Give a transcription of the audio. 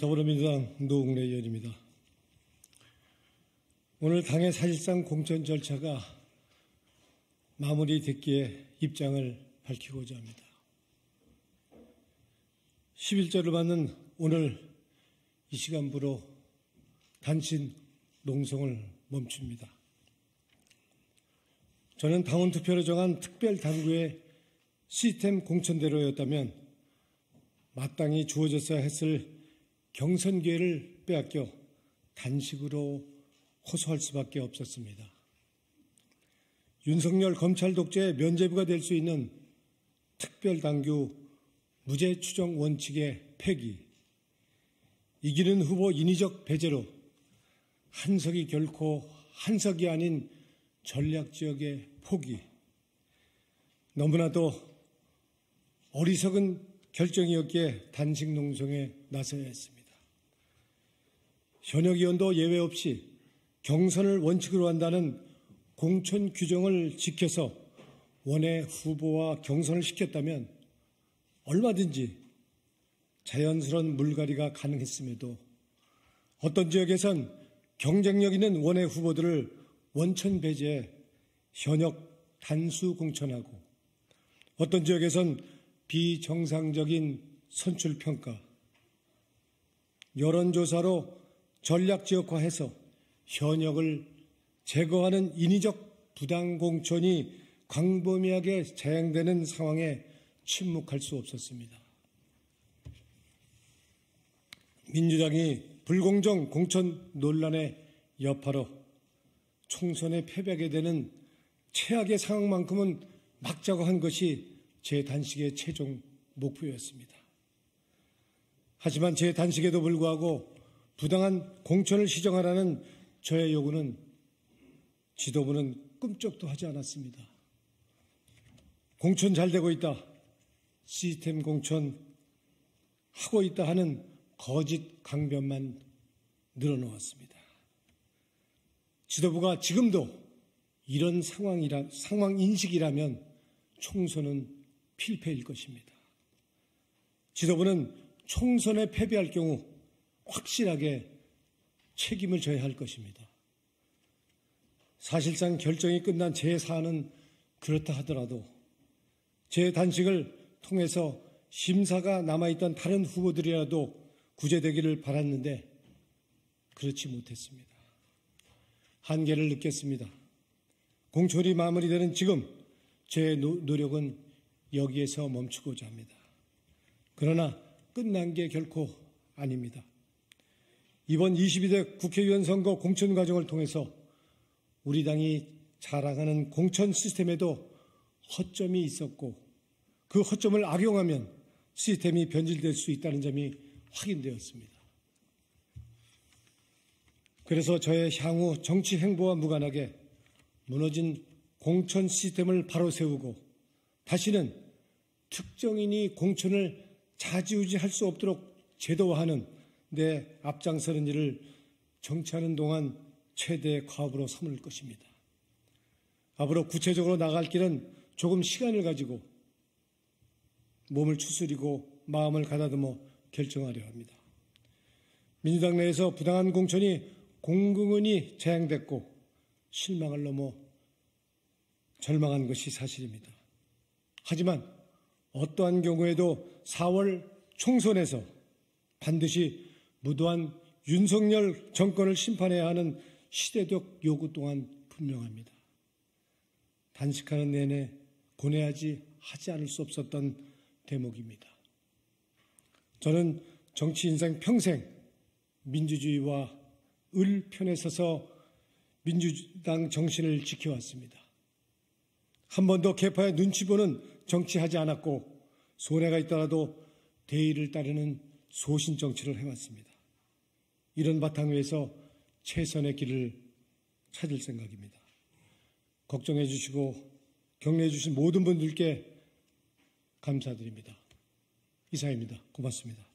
더불어민주당 노웅래 의원입니다. 오늘 당의 사실상 공천 절차가 마무리됐기에 입장을 밝히고자 합니다. 11절을 맞는 오늘 이 시간부로 단신 농성을 멈춥니다. 저는 당원 투표로 정한 특별당규의 시스템 공천대로였다면 마땅히 주어졌어야 했을 경선 기회를 빼앗겨 단식으로 호소할 수밖에 없었습니다. 윤석열 검찰 독재의 면죄부가 될 수 있는 특별당규 무죄 추정 원칙의 폐기, 이기는 후보 인위적 배제로 한석이 결코 한석이 아닌 전략지역의 포기, 너무나도 어리석은 결정이었기에 단식 농성에 나서야 했습니다. 현역 의원도 예외 없이 경선을 원칙으로 한다는 공천 규정을 지켜서 원외 후보와 경선을 시켰다면 얼마든지 자연스러운 물갈이가 가능했음에도 어떤 지역에선 경쟁력 있는 원외 후보들을 원천 배제해 현역 단수 공천하고 어떤 지역에선 비정상적인 선출평가, 여론조사로 전략지역화해서 현역을 제거하는 인위적 부당공천이 광범위하게 자행되는 상황에 침묵할 수 없었습니다. 민주당이 불공정 공천 논란의 여파로 총선에 패배하게 되는 최악의 상황만큼은 막자고 한 것이 제 단식의 최종 목표였습니다. 하지만 제 단식에도 불구하고 부당한 공천을 시정하라는 저의 요구는 지도부는 꿈쩍도 하지 않았습니다. 공천 잘 되고 있다, 시스템 공천 하고 있다 하는 거짓 강변만 늘어놓았습니다. 지도부가 지금도 이런 상황 인식이라면 총선은 필패일 것입니다. 지도부는 총선에 패배할 경우 확실하게 책임을 져야 할 것입니다. 사실상 결정이 끝난 제 사안은 그렇다 하더라도 제 단식을 통해서 심사가 남아있던 다른 후보들이라도 구제되기를 바랐는데 그렇지 못했습니다. 한계를 느꼈습니다. 공천이 마무리되는 지금 제 노력은 여기에서 멈추고자 합니다. 그러나 끝난 게 결코 아닙니다. 이번 22대 국회의원 선거 공천 과정을 통해서 우리 당이 자랑하는 공천 시스템에도 허점이 있었고 그 허점을 악용하면 시스템이 변질될 수 있다는 점이 확인되었습니다. 그래서 저의 향후 정치 행보와 무관하게 무너진 공천 시스템을 바로 세우고 다시는 특정인이 공천을 좌지우지할 수 없도록 제도화하는 데 앞장서는 일을 정치하는 동안 최대의 과업으로 삼을 것입니다. 앞으로 구체적으로 나갈 길은 조금 시간을 가지고 몸을 추스리고 마음을 가다듬어 결정하려 합니다. 민주당 내에서 부당한 공천이 공공연히 재행됐고 실망을 넘어 절망한 것이 사실입니다. 하지만 어떠한 경우에도 4월 총선에서 반드시 무도한 윤석열 정권을 심판해야 하는 시대적 요구 또한 분명합니다. 단식하는 내내 고뇌하지 않을 수 없었던 대목입니다. 저는 정치 인생 평생 민주주의와 을 편에 서서 민주당 정신을 지켜왔습니다. 한 번도 개파의 눈치 보는 정치하지 않았고 손해가 있더라도 대의를 따르는 소신 정치를 해왔습니다. 이런 바탕 위에서 최선의 길을 찾을 생각입니다. 걱정해 주시고 격려해 주신 모든 분들께 감사드립니다. 이상입니다. 고맙습니다.